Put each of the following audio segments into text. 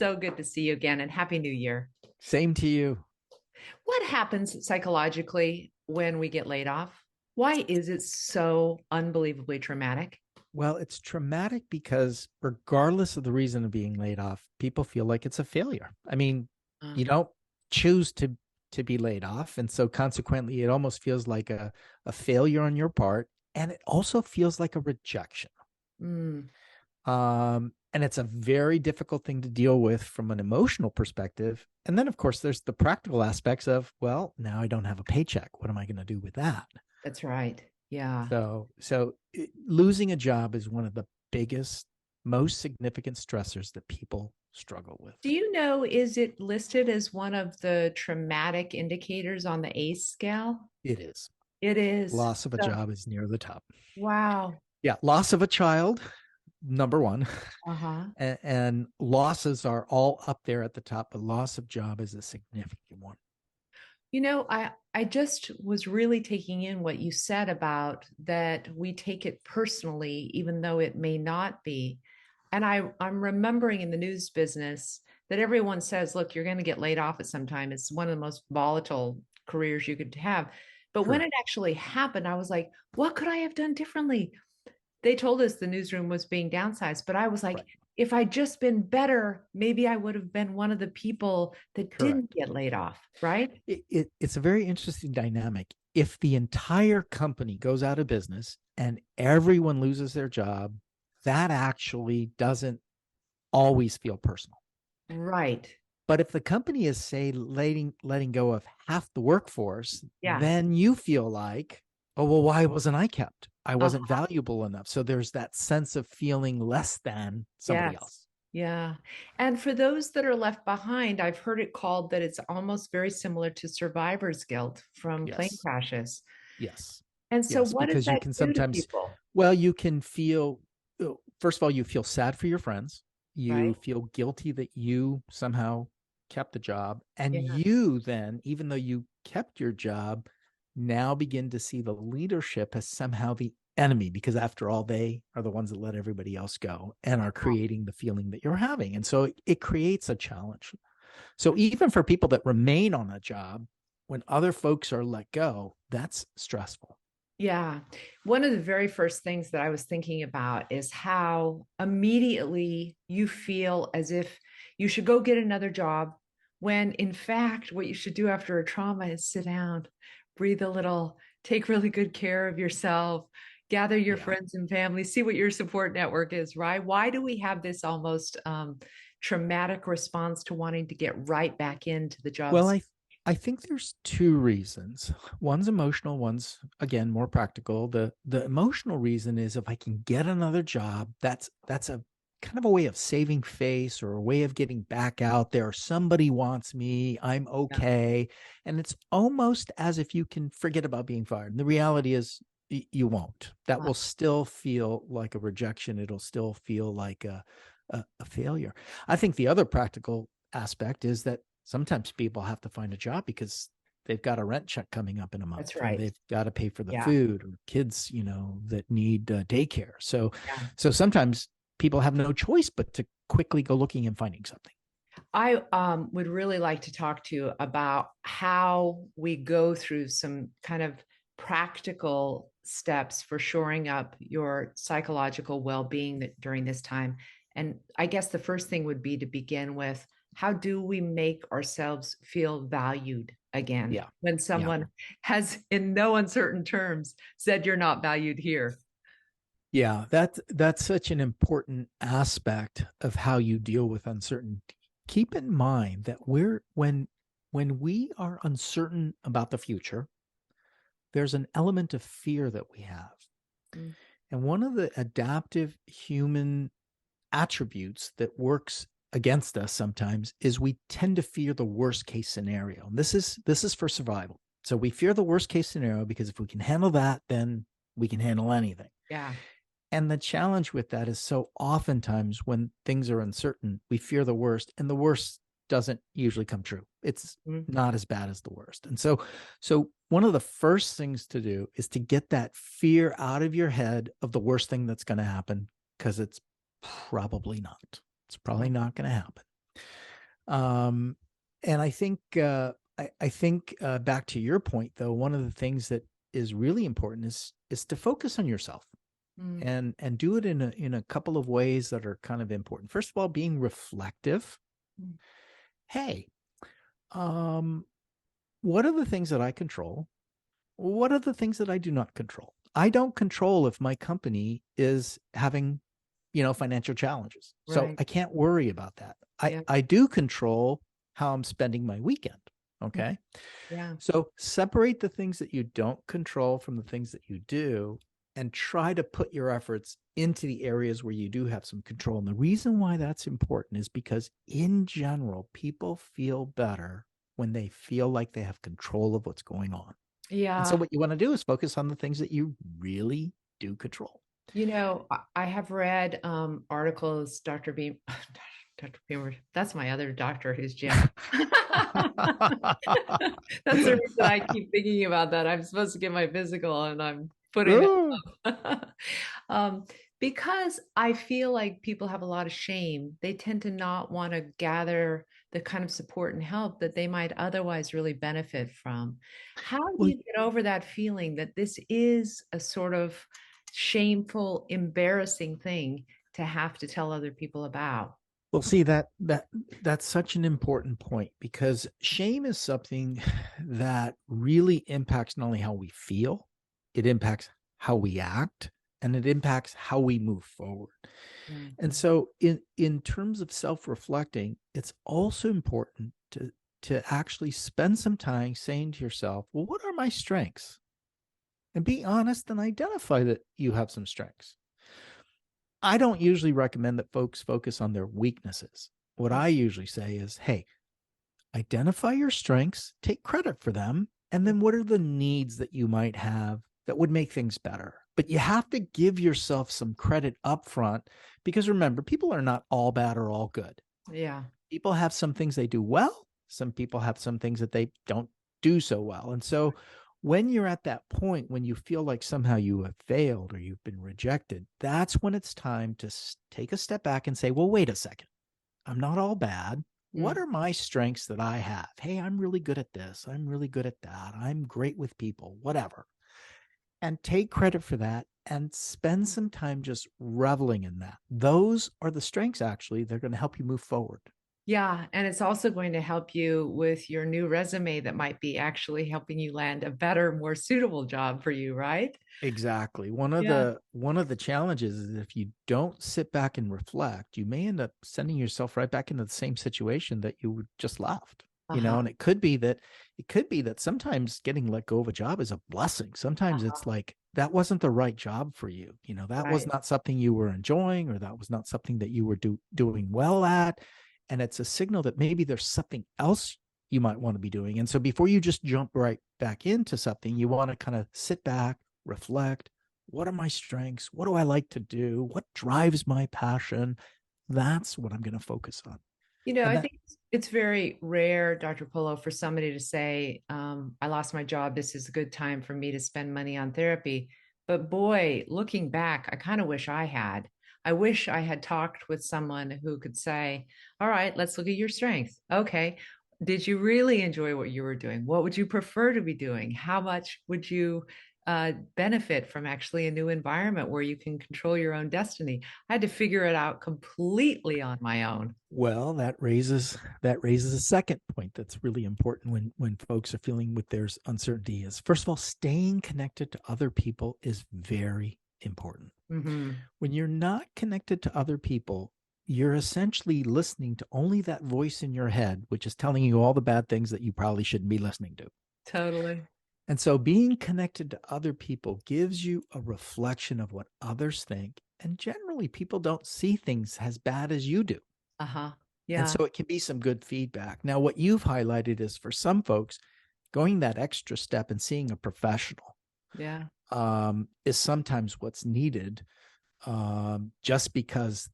So good to see you again and Happy New Year. Same to you. What happens psychologically when we get laid off? Why is it so unbelievably traumatic? Well, it's traumatic because regardless of the reason of being laid off, people feel like it's a failure. I mean, Uh, you don't choose to be laid off, and so consequently, it almost feels like a failure on your part, and it also feels like a rejection. mm, And it's a very difficult thing to deal with from an emotional perspective. And then, of course, there's the practical aspects of, well, now I don't have a paycheck. What am I going to do with that? that's right. Yeah. Losing a job is one of the biggest, most significant stressors that people struggle with. Do you know, is it listed as one of the traumatic indicators on the ACE scale? It is. It is. Loss of a So, job is near the top. wow. Yeah. Loss of a child, number one. Uh-huh. And losses are all up there at the top, but loss of job is a significant one. I just was really taking in what you said about that we take it personally, even though it may not be. And I'm remembering in the news business that everyone says, look, you're going to get laid off at some time. It's one of the most volatile careers you could have. But when True. it actually happened, I was like, what could I have done differently? They told us the newsroom was being downsized, but I was like, Right. if I'd just been better, maybe I would have been one of the people that didn't Correct. get laid off, right? It's a very interesting dynamic. If the entire company goes out of business and everyone loses their job, that actually doesn't always feel personal. Right. But if the company is, say, letting go of half the workforce, Yeah. then you feel like, oh, well, why wasn't I kept? I Uh, wasn't valuable enough. So there's that sense of feeling less than somebody yes. else. Yeah. And for those that are left behind, I've heard it called that it's almost very similar to survivor's guilt from plane Yes. crashes. Yes. And so Yes. what does Because you that can do to sometimes, people? well, you can feel, first of all, you feel sad for your friends. You Right. feel guilty that you somehow kept the job. And Yeah. you then, even though you kept your job, now begin to see the leadership as somehow the enemy, because after all, they are the ones that let everybody else go and are creating the feeling that you're having. And so it creates a challenge. So even for people that remain on a job, when other folks are let go, that's stressful. Yeah. One of the very first things that I was thinking about is how immediately you feel as if you should go get another job, when in fact, what you should do after a trauma is sit down, breathe a little, take really good care of yourself, gather your Yeah. friends and family, see what your support network is, right? Why do we have this almost traumatic response to wanting to get right back into the Well, jobs? I think there's two reasons. One's emotional, one's again more practical. The emotional reason is if I can get another job, that's a kind of a way of saving face or a way of getting back out there. Somebody wants me, I'm Yeah. okay. And it's almost as if you can forget about being fired. And the reality is you won't. That will still feel like a rejection. It'll still feel like a failure. I think the other practical aspect is that sometimes people have to find a job because they've got a rent check coming up in a That's month, or right. they've got to pay for the Yeah. food, or kids, that need daycare. So, Yeah. so sometimes people have no choice but to quickly go looking and finding something. I would really like to talk to you about how we go through some kind of practical steps for shoring up your psychological well being during this time. And I guess the first thing would be to begin with, how do we make ourselves feel valued again Yeah, when yeah, someone has, in no uncertain terms, said you're not valued here? yeah. That's such an important aspect of how you deal with uncertainty. Keep in mind that when we are uncertain about the future, there's an element of fear that we have. Mm. And one of the adaptive human attributes that works against us sometimes is we tend to fear the worst case scenario. And this is for survival. So we fear the worst case scenario because if we can handle that, then we can handle anything. Yeah. And the challenge with that is so oftentimes when things are uncertain, we fear the worst, and the worst doesn't usually come true. It's Mm. not as bad as the worst. And so one of the first things to do is to get that fear out of your head of the worst thing that's going to happen, because it's probably not. It's probably not going to happen. Um, and I think back to your point though, one of the things that is really important is to focus on yourself Mm, and do it in a couple of ways that are kind of important. First of all, being reflective. mm, Hey, um, what are the things that I control? What are the things that I do not control? I don't control if my company is having, financial challenges. So right. I can't worry about that. Yeah. I do control how I'm spending my weekend. Mm, Okay. yeah. So separate the things that you don't control from the things that you do and try to put your efforts into the areas where you do have some control. And the reason why that's important is because in general, people feel better when they feel like they have control of what's going on. And so Yeah. what you want to do is focus on the things that you really do control. I have read articles, Dr. Beam, Dr. Beamer, that's my other doctor who's Jim. That's the reason I keep thinking about that. I'm supposed to get my physical and I'm putting it Oh, off. um, because I feel like people have a lot of shame. They tend to not want to gather the kind of support and help that they might otherwise really benefit from. How do well, you get over that feeling that this is a sort of shameful, embarrassing thing to have to tell other people about? Well, see that's such an important point because shame is something that really impacts not only how we feel, it impacts how we act, and it impacts how we move forward. And Mhm. so in terms of self-reflecting, it's also important to actually spend some time saying to yourself, well, what are my strengths? And be honest and identify that you have some strengths. I don't usually recommend that folks focus on their weaknesses. What I usually say is, hey, identify your strengths, take credit for them, and then what are the needs that you might have that would make things better? But you have to give yourself some credit up front because remember, people are not all bad or all good. Yeah. People have some things they do well, some people have some things that they don't do so well. And so when you're at that point when you feel like somehow you have failed or you've been rejected, that's when it's time to take a step back and say, well, wait a second. I'm not all bad. What Mm. are my strengths that I have? Hey, I'm really good at this. I'm really good at that. I'm great with people, whatever. And take credit for that and spend some time just reveling in that. Those are the strengths, actually. They're going to help you move forward. Yeah, and it's also going to help you with your new resume that might be actually helping you land a better, more suitable job for you, right? Exactly. Yeah. One of the challenges is if you don't sit back and reflect, you may end up sending yourself right back into the same situation that you just left. Uh-huh. And it could be that sometimes getting let go of a job is a blessing. Sometimes it's like that wasn't the right job for you. That was Right. not something you were enjoying or that was not something that you were doing well at. And it's a signal that maybe there's something else you might want to be doing. And so before you just jump right back into something, you want to kind of sit back, reflect. What are my strengths? What do I like to do? What drives my passion? That's what I'm going to focus on. And I that think it's very rare, Dr. Polo, for somebody to say, I lost my job. This is a good time for me to spend money on therapy. But boy, looking back, I kind of wish I had. I wish I had talked with someone who could say, all right, let's look at your strengths. Okay. Did you really enjoy what you were doing? What would you prefer to be doing? How much would you benefit from actually a new environment where you can control your own destiny? I had to figure it out completely on my own. well, that raises a second point that's really important when folks are feeling with there's uncertainty is first of all, staying connected to other people is very important. Hmm. When you're not connected to other people, you're essentially listening to only that voice in your head, which is telling you all the bad things that you probably shouldn't be listening to. Totally. And so being connected to other people gives you a reflection of what others think. And generally, people don't see things as bad as you do. Uh-huh. And Yeah. so it can be some good feedback. Now, what you've highlighted is for some folks, going that extra step and seeing a professional Yeah. is sometimes what's needed just because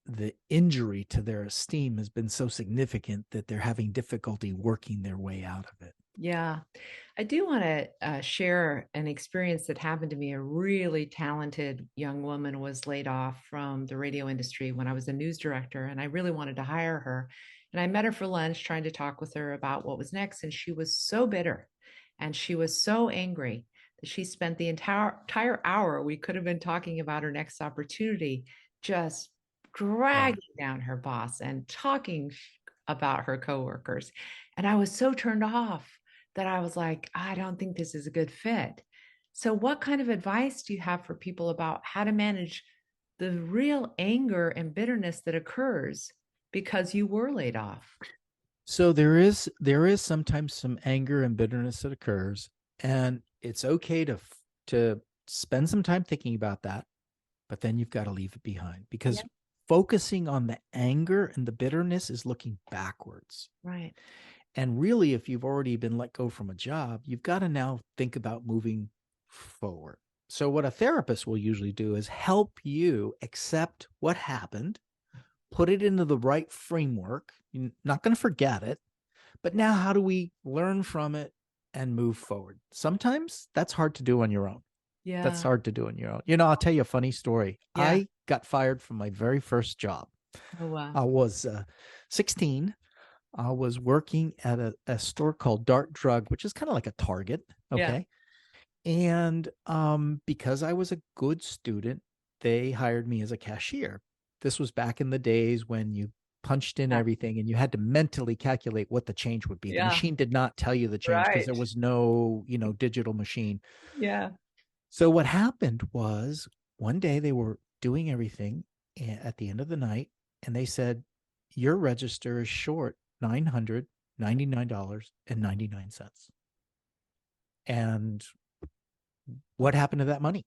the injury to their esteem has been so significant that they're having difficulty working their way out of it. Yeah. I do want to share an experience that happened to me. A really talented young woman was laid off from the radio industry when I was a news director, and I really wanted to hire her. And I met her for lunch, trying to talk with her about what was next. And she was so bitter and she was so angry that she spent the entire hour we could have been talking about her next opportunity just Wow. dragging down her boss and talking about her coworkers. And I was so turned off that I was like, I don't think this is a good fit. So, what kind of advice do you have for people about how to manage the real anger and bitterness that occurs because you were laid off? So there is sometimes some anger and bitterness that occurs, and it's okay to spend some time thinking about that, but then you've got to leave it behind Yeah. because focusing on the anger and the bitterness is looking backwards. Right. And really, if you've already been let go from a job, you've got to now think about moving forward. So, what a therapist will usually do is help you accept what happened, put it into the right framework. You're not going to forget it, but now how do we learn from it and move forward? Sometimes that's hard to do on your own. That's Yeah. hard to do on your own. You know, I'll tell you a funny story. Yeah. I got fired from my very first job. Oh, wow. I was 16. I was working at a store called Dart Drug, which is kind of like a Target. Yeah. Okay. And because I was a good student, they hired me as a cashier. This was back in the days when you punched in Yeah. everything and you had to mentally calculate what the change would be. The Yeah. machine did not tell you the change because Right. there was no, digital machine. Yeah. So what happened was one day they were doing everything at the end of the night and they said, your register is short $999.99. And what happened to that money?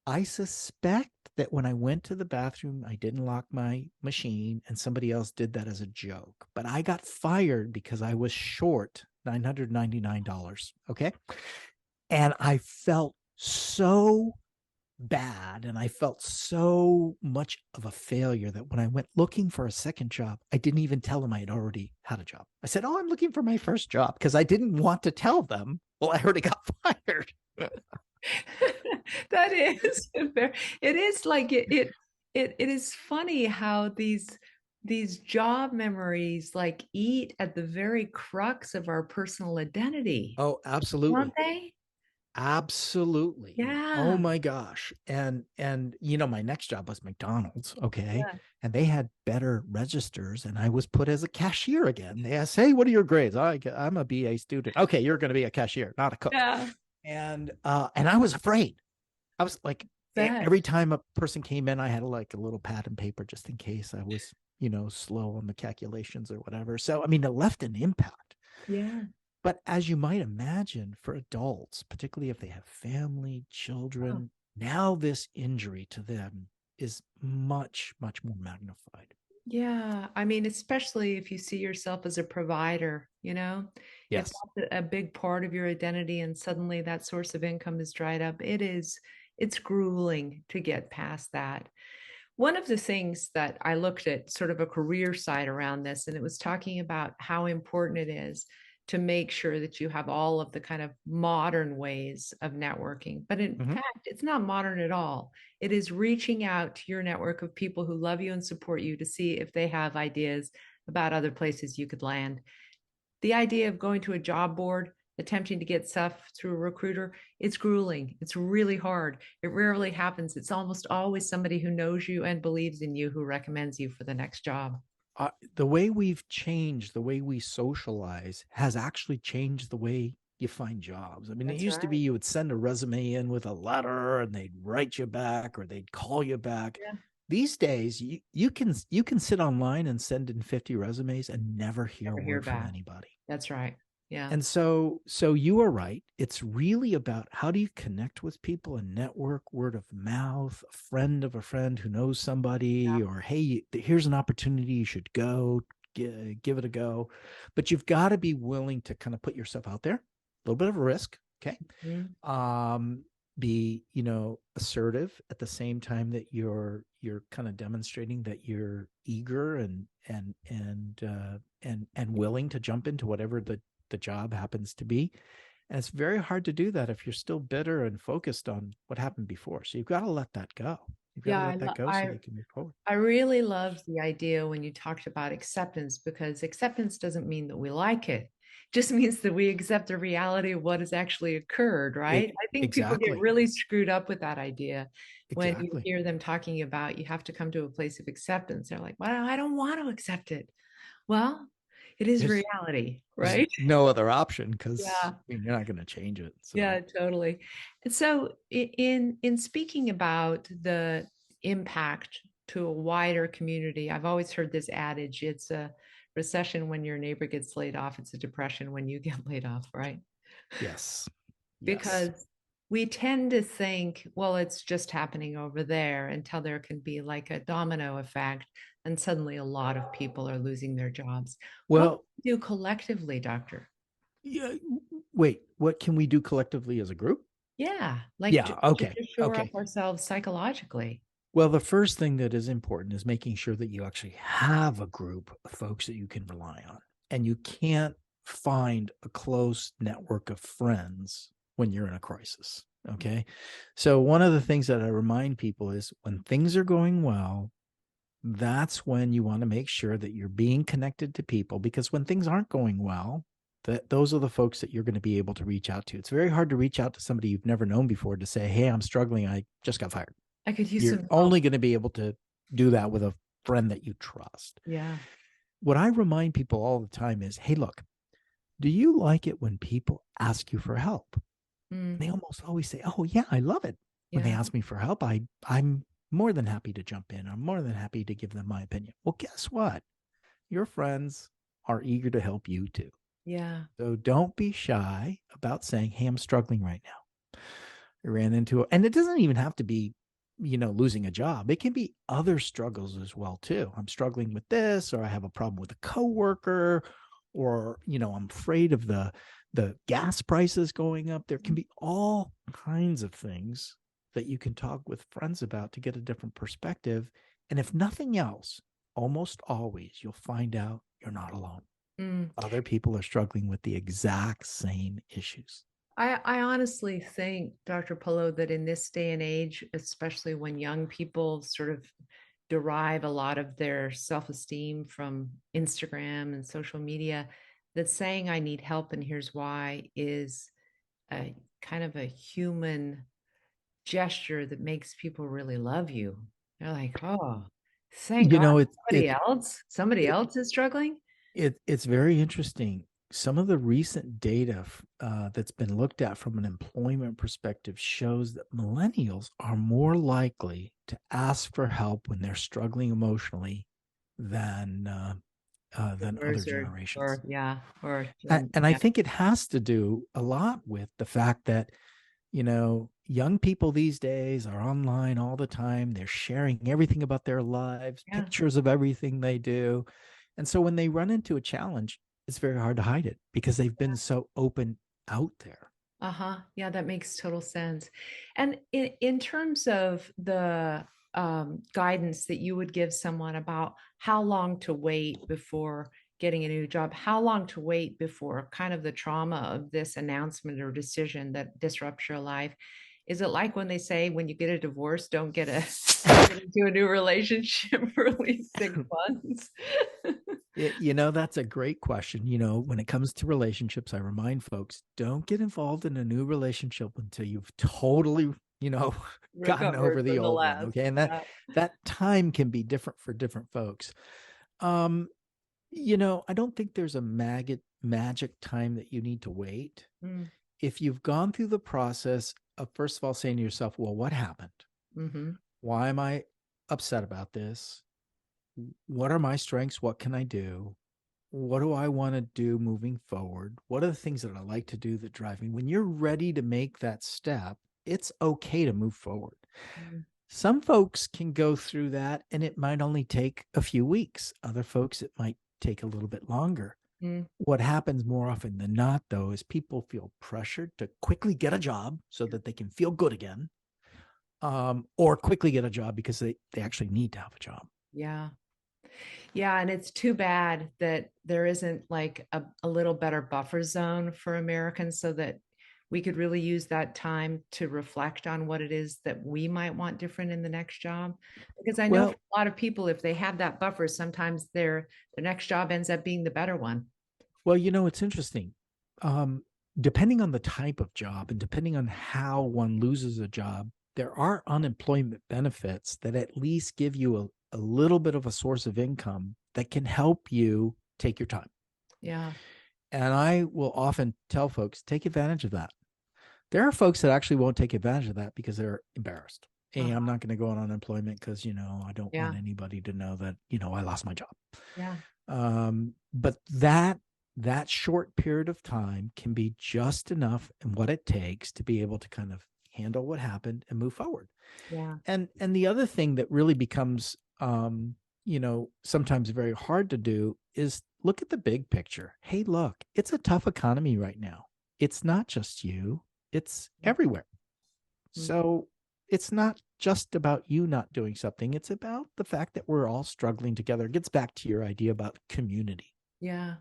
I suspect that when I went to the bathroom, I didn't lock my machine and somebody else did that as a joke. But I got fired because I was short $999. Okay. And I felt so bad and I felt so much of a failure that when I went looking for a second job, I didn't even tell them I had already had a job. I said, oh, I'm looking for my first job because I didn't want to tell them, well, I already got fired. That is it is like it is funny how these job memories like eat at the very crux of our personal identity, Oh, don't absolutely. they? Absolutely. Oh Yeah. my gosh. And my next job was McDonald's, okay? Yeah. And they had better registers and I was put as a cashier again. They asked, "Hey, what are your grades?" I'm a BA student. Okay, you're going to be a cashier, not a cook. Yeah. And I was afraid. I was like Bet. every time a person came in, I had like a little pad and paper just in case I was, slow on the calculations or whatever. So I mean, it left an impact. Yeah. But as you might imagine, for adults, particularly if they have family, Oh, children, now this injury to them is much, much more magnified. yeah. I mean, especially if you see yourself as a provider, if Yes. that's a big part of your identity and suddenly that source of income is dried up, it's grueling to get past that. One of the things that I looked at, sort of a career side around this, and it was talking about how important it is to make sure that you have all of the kind of modern ways of networking. But in Mm-hmm. fact, it's not modern at all. It is reaching out to your network of people who love you and support you to see if they have ideas about other places you could land. The idea of going to a job board, attempting to get stuff through a recruiter, it's grueling. It's really hard. It rarely happens. It's almost always somebody who knows you and believes in you who recommends you for the next job. The way we've changed, the way we socialize has actually changed the way you find jobs. I mean, it That's used to be right. you would send a resume in with a letter and they'd write you back or they'd call you back. Yeah. These days, you can sit online and send in 50 resumes and never hear a Never hear word from back. anybody. That's right. Yeah. And so you are right. It's really about how do you connect with people and network, word of mouth, a friend of a friend who knows somebody, or hey, here's an opportunity, you should go, give it a go. But you've got to be willing to kind of put yourself out there, a little bit of a risk, okay? Mhm. Be assertive at the same time that you're kind of demonstrating that you're eager and willing to jump into whatever the job happens to be. And it's very hard to do that if you're still bitter and focused on what happened before. So you've got to let that go. You've got to Yeah, let that go so you can move forward. I really love the idea when you talked about acceptance, because acceptance doesn't mean that we like it. It just means that we accept the reality of what has actually occurred, right? I think people get Exactly. really screwed up with that idea when you Exactly. hear them talking about you have to come to a place of acceptance. They're like, well, I don't want to accept it. Well, it is There's reality, there's right? no other option because Yeah. I mean, you're not going to change it. So Yeah, totally. And so in speaking about the impact to a wider community, I've always heard this adage, it's a recession when your neighbor gets laid off, it's a depression when you get laid off, right? yes, yes. Because we tend to think, well, it's just happening over there until there can be like a domino effect, and suddenly a lot of people are losing their jobs. What can Well, we do collectively, doctor? yeah. Wait, what can we do collectively as a group? Yeah, like Yeah. to Okay. just shore up Okay. ourselves psychologically. Well, the first thing that is important is making sure that you actually have a group of folks that you can rely on. And you can't find a close network of friends when you're in a crisis. Okay. So, one of the things that I remind people is when things are going well, that's when you want to make sure that you're being connected to people, because when things aren't going well, that those are the folks that you're going to be able to reach out to. It's very hard to reach out to somebody you've never known before to say, hey, I'm struggling. I just got fired. I could use You're some help. only going to be able to do that with a friend that you trust. Yeah. What I remind people all the time is, hey, look, do you like it when people ask you for help? Mm, They almost always say, oh, yeah, I love it. When they yeah. ask me for help, I'm more than happy to jump in. I'm more than happy to give them my opinion. Well, guess what? Your friends are eager to help you too. Yeah. So don't be shy about saying, hey, I'm struggling right now. I ran into it. And it doesn't even have to be, losing a job. It can be other struggles as well, too. I'm struggling with this, or I have a problem with a coworker, or, I'm afraid of the gas prices going up. There can be all kinds of things that you can talk with friends about to get a different perspective. And if nothing else, almost always you'll find out you're not alone. Mm. Other people are struggling with the exact same issues. I honestly think, Dr. Polo, that in this day and age, especially when young people sort of derive a lot of their self-esteem from Instagram and social media, that saying I need help and here's why is a kind of a human gesture that makes people really love you. They're like, oh, thank You God know, somebody it, else is struggling. it's very interesting. Some of the recent data that's been looked at from an employment perspective shows that millennials are more likely to ask for help when they're struggling emotionally than other Boomers generations. or yeah, or And I yeah, think it has to do a lot with the fact that, young people these days are online all the time. They're sharing everything about their lives, yeah. pictures of everything they do. And so when they run into a challenge, it's very hard to hide it because they've been so open out there. Uh-huh. Yeah, that makes total sense. And in terms of the guidance that you would give someone about how long to wait before getting a new job, how long to wait before kind of the trauma of this announcement or decision that disrupts your life, is it like when they say when you get a divorce, don't get into a new relationship for at least 6 months? That's a great question. When it comes to relationships, I remind folks don't get involved in a new relationship until you've totally, gotten over Recovered the from the old one. last. Okay. And that Yeah. that time can be different for different folks. Um, I don't think there's a magic time that you need to wait. Mm, If you've gone through the process of, first of all, saying to yourself, well, what happened? mm-hmm. Why am I upset about this? What are my strengths? What can I do? What do I want to do moving forward? What are the things that I like to do that drive me? When you're ready to make that step, it's okay to move forward. Mm, Some folks can go through that and it might only take a few weeks. Other folks, it might take a little bit longer. mm. What happens more often than not, though, is people feel pressured to quickly get a job so that they can feel good again, or quickly get a job because they actually need to have a job. Yeah. Yeah. And it's too bad that there isn't like a little better buffer zone for Americans so that we could really use that time to reflect on what it is that we might want different in the next job. Because I know for Well, a lot of people, if they have that buffer, sometimes their next job ends up being the better one. well, it's interesting. Um, Depending on the type of job and depending on how one loses a job, there are unemployment benefits that at least give you a little bit of a source of income that can help you take your time. Yeah. And I will often tell folks, take advantage of that. There are folks that actually won't take advantage of that because they're embarrassed. Hey, I'm Uh-huh. not going to go on unemployment because, I don't want Yeah. anybody to know that, I lost my job. Yeah. But that short period of time can be just enough and what it takes to be able to kind of handle what happened and move forward. Yeah. And the other thing that really becomes sometimes very hard to do is look at the big picture. Hey, look, it's a tough economy right now. It's not just you, it's everywhere. Mhm. So it's not just about you not doing something, it's about the fact that we're all struggling together. It gets back to your idea about community. Yeah.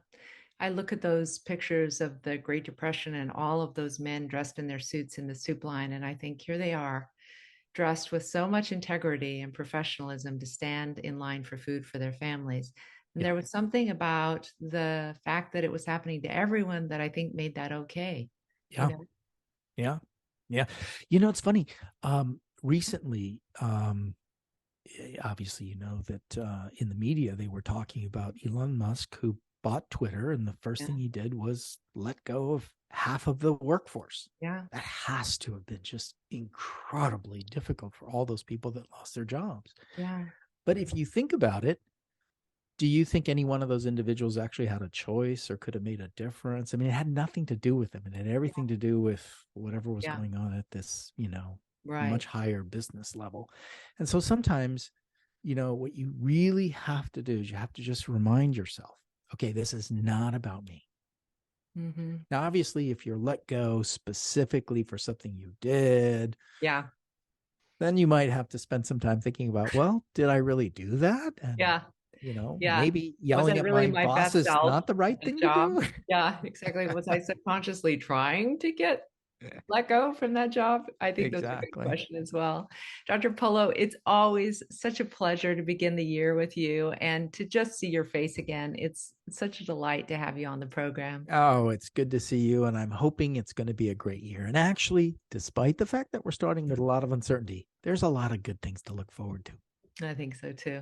I look at those pictures of the Great Depression and all of those men dressed in their suits in the soup line, and I think here they are, dressed with so much integrity and professionalism to stand in line for food for their families. And Yeah. there was something about the fact that it was happening to everyone that I think made that okay. You Yeah. know? Yeah. Yeah. It's funny. Recently, obviously, that in the media, they were talking about Elon Musk, who bought Twitter. And the first Yeah. thing he did was let go of half of the workforce. Yeah. That has to have been just incredibly difficult for all those people that lost their jobs. Yeah. But if you think about it, do you think any one of those individuals actually had a choice or could have made a difference? I mean, it had nothing to do with them. It had everything to do with whatever was Yeah. going on at this, Right. much higher business level. And so sometimes, what you really have to do is you have to just remind yourself, okay, this is not about me. Mm-hmm. Now, obviously, if you're let go specifically for something you did, Yeah. then you might have to spend some time thinking about, well, did I really do that? And, Yeah. Yeah. maybe Was yelling I at really my my boss best is self not the right at the thing to job? do. Yeah, exactly. Was I subconsciously trying to get let go from that job? I think those are good Exactly. questions as well. Dr. Polo, it's always such a pleasure to begin the year with you and to just see your face again. It's such a delight to have you on the program. Oh, it's good to see you. And I'm hoping it's going to be a great year. And actually, despite the fact that we're starting with a lot of uncertainty, there's a lot of good things to look forward to. I think so too.